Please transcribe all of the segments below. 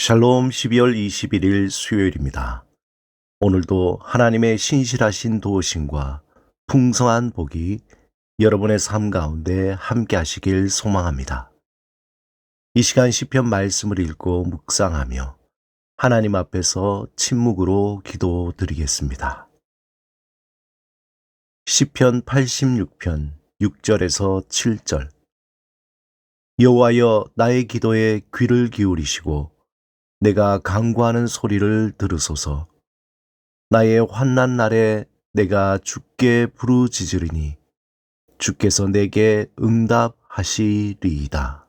샬롬 12월 21일 수요일입니다. 오늘도 하나님의 신실하신 도우심과 풍성한 복이 여러분의 삶 가운데 함께 하시길 소망합니다. 이 시간 시편 말씀을 읽고 묵상하며 하나님 앞에서 침묵으로 기도드리겠습니다. 시편 86편 6절에서 7절. 여호와여, 나의 기도에 귀를 기울이시고 내가 간구하는 소리를 들으소서. 나의 환난 날에 내가 주께 부르짖으리니 주께서 내게 응답하시리이다.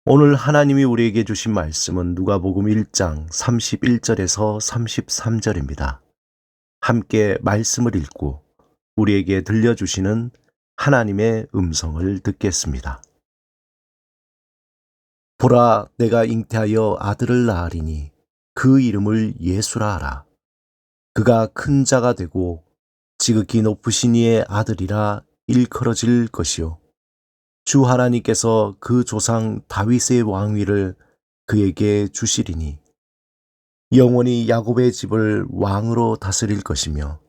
오늘 하나님이 우리에게 주신 말씀은 누가복음 1장 31절에서 33절입니다. 함께 말씀을 읽고 우리에게 들려주시는 하나님의 음성을 듣겠습니다. 보라, 내가 잉태하여 아들을 낳으리니 그 이름을 예수라 하라. 그가 큰 자가 되고 지극히 높으신 이의 아들이라 일컬어질 것이요, 주 하나님께서 그 조상 다윗의 왕위를 그에게 주시리니 영원히 야곱의 집을 왕으로 다스릴 것이며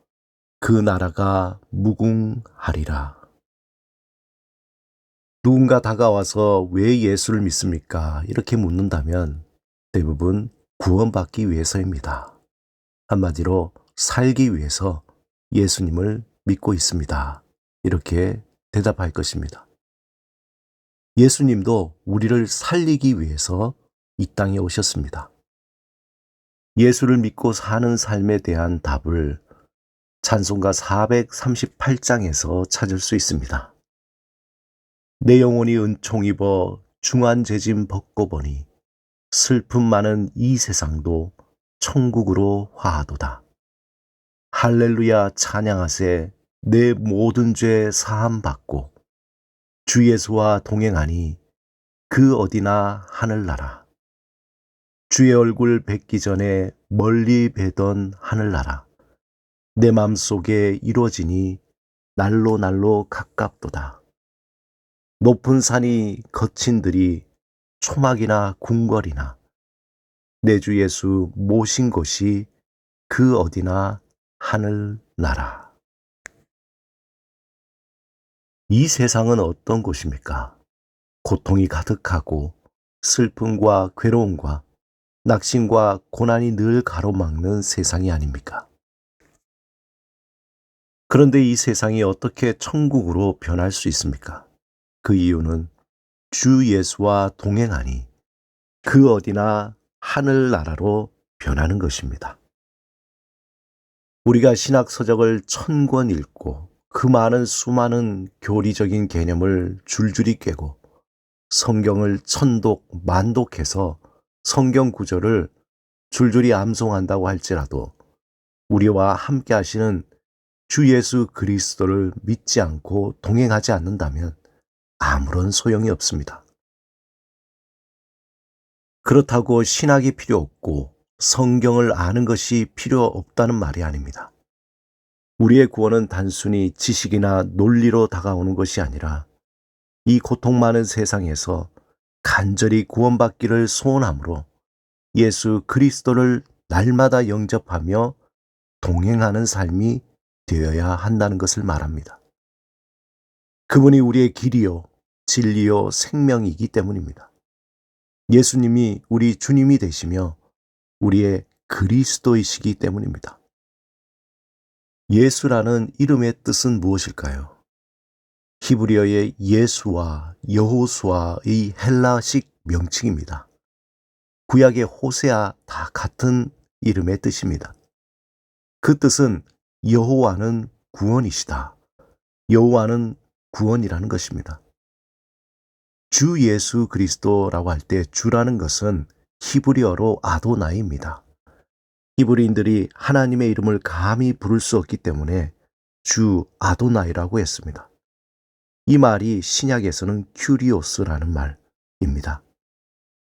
그 나라가 무궁하리라. 누군가 다가와서 왜 예수를 믿습니까? 이렇게 묻는다면 대부분 구원받기 위해서입니다. 한마디로 살기 위해서 예수님을 믿고 있습니다. 이렇게 대답할 것입니다. 예수님도 우리를 살리기 위해서 이 땅에 오셨습니다. 예수를 믿고 사는 삶에 대한 답을 찬송가 438장에서 찾을 수 있습니다. 내 영혼이 은총 입어 중한 재짐 벗고 보니 슬픔 많은 이 세상도 천국으로 화하도다. 할렐루야 찬양하세. 내 모든 죄 사함 받고 주 예수와 동행하니 그 어디나 하늘나라. 주의 얼굴 뵙기 전에 멀리 뵈던 하늘나라. 내 맘속에 이루어지니 날로 날로 가깝도다. 높은 산이 거친 들이 초막이나 궁궐이나 내 주 예수 모신 곳이 그 어디나 하늘나라. 이 세상은 어떤 곳입니까? 고통이 가득하고 슬픔과 괴로움과 낙심과 고난이 늘 가로막는 세상이 아닙니까? 그런데 이 세상이 어떻게 천국으로 변할 수 있습니까? 그 이유는 주 예수와 동행하니 그 어디나 하늘나라로 변하는 것입니다. 우리가 신학서적을 1000권 읽고 그 많은 수많은 교리적인 개념을 줄줄이 깨고 성경을 천독, 만독해서 성경 구절을 줄줄이 암송한다고 할지라도 우리와 함께 하시는 주 예수 그리스도를 믿지 않고 동행하지 않는다면 아무런 소용이 없습니다. 그렇다고 신학이 필요 없고 성경을 아는 것이 필요 없다는 말이 아닙니다. 우리의 구원은 단순히 지식이나 논리로 다가오는 것이 아니라 이 고통 많은 세상에서 간절히 구원받기를 소원함으로 예수 그리스도를 날마다 영접하며 동행하는 삶이 되어야 한다는 것을 말합니다. 그분이 우리의 길이요, 진리요, 생명이기 때문입니다. 예수님이 우리 주님이 되시며 우리의 그리스도이시기 때문입니다. 예수라는 이름의 뜻은 무엇일까요? 히브리어의 예수와 여호수아의 헬라식 명칭입니다. 구약의 호세아 다 같은 이름의 뜻입니다. 그 뜻은 여호와는 구원이시다. 여호와는 구원이라는 것입니다. 주 예수 그리스도라고 할 때 주라는 것은 히브리어로 아도나이입니다. 히브리인들이 하나님의 이름을 감히 부를 수 없기 때문에 주 아도나이라고 했습니다. 이 말이 신약에서는 큐리오스라는 말입니다.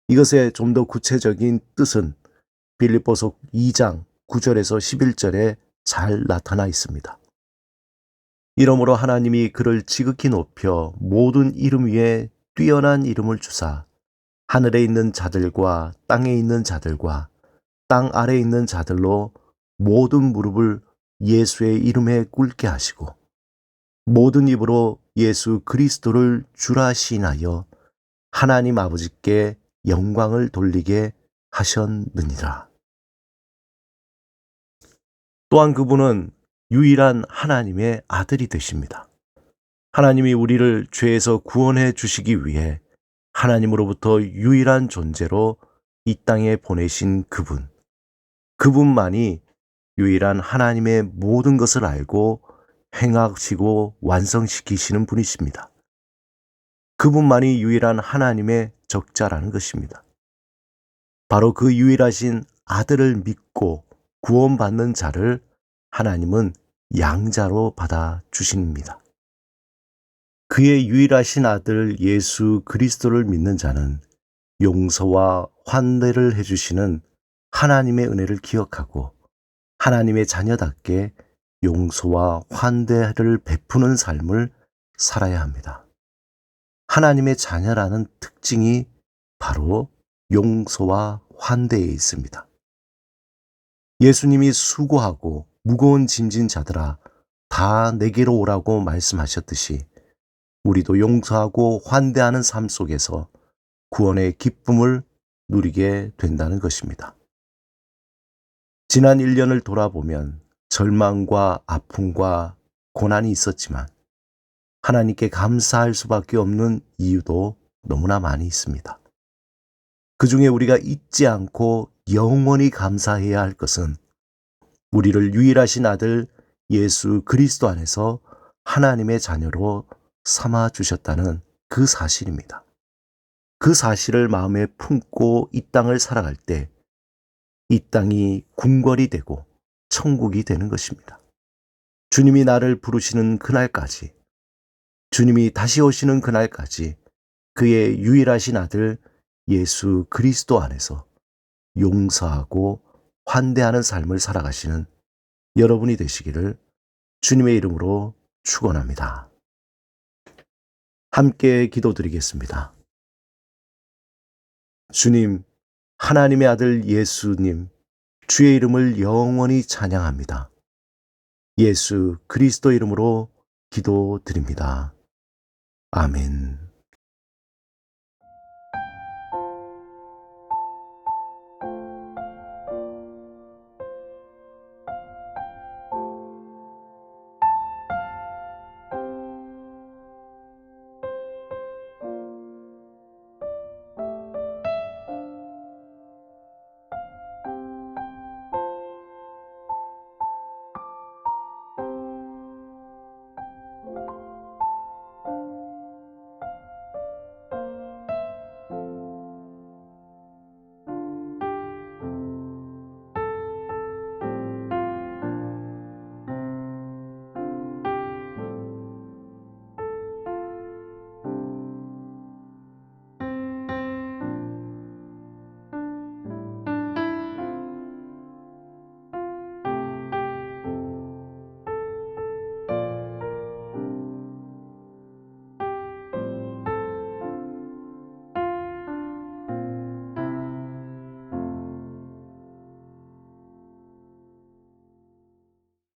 이것의 좀 더 구체적인 뜻은 빌립보서 2장 9절에서 11절에 잘 나타나 있습니다. 이러므로 하나님이 그를 지극히 높여 모든 이름 위에 뛰어난 이름을 주사 하늘에 있는 자들과 땅에 있는 자들과 땅 아래에 있는 자들로 모든 무릎을 예수의 이름에 꿇게 하시고 모든 입으로 예수 그리스도를 주라 시인하여 하나님 아버지께 영광을 돌리게 하셨느니라. 또한 그분은 유일한 하나님의 아들이 되십니다. 하나님이 우리를 죄에서 구원해 주시기 위해 하나님으로부터 유일한 존재로 이 땅에 보내신 그분만이 유일한 하나님의 모든 것을 알고 행하시고 완성시키시는 분이십니다. 그분만이 유일한 하나님의 적자라는 것입니다. 바로 그 유일하신 아들을 믿고 구원받는 자를 하나님은 양자로 받아 주십니다. 그의 유일하신 아들 예수 그리스도를 믿는 자는 용서와 환대를 해주시는 하나님의 은혜를 기억하고 하나님의 자녀답게 용서와 환대를 베푸는 삶을 살아야 합니다. 하나님의 자녀라는 특징이 바로 용서와 환대에 있습니다. 예수님이 수고하고 무거운 짐진 자들아 다 내게로 오라고 말씀하셨듯이 우리도 용서하고 환대하는 삶 속에서 구원의 기쁨을 누리게 된다는 것입니다. 지난 1년을 돌아보면 절망과 아픔과 고난이 있었지만 하나님께 감사할 수밖에 없는 이유도 너무나 많이 있습니다. 그 중에 우리가 잊지 않고 영원히 감사해야 할 것은 우리를 유일하신 아들 예수 그리스도 안에서 하나님의 자녀로 삼아 주셨다는 그 사실입니다. 그 사실을 마음에 품고 이 땅을 살아갈 때 이 땅이 궁궐이 되고 천국이 되는 것입니다. 주님이 나를 부르시는 그날까지, 주님이 다시 오시는 그날까지 그의 유일하신 아들 예수 그리스도 안에서 용서하고 환대하는 삶을 살아가시는 여러분이 되시기를 주님의 이름으로 축원합니다. 함께 기도드리겠습니다. 주님, 하나님의 아들 예수님, 주의 이름을 영원히 찬양합니다. 예수 그리스도 이름으로 기도드립니다. 아멘.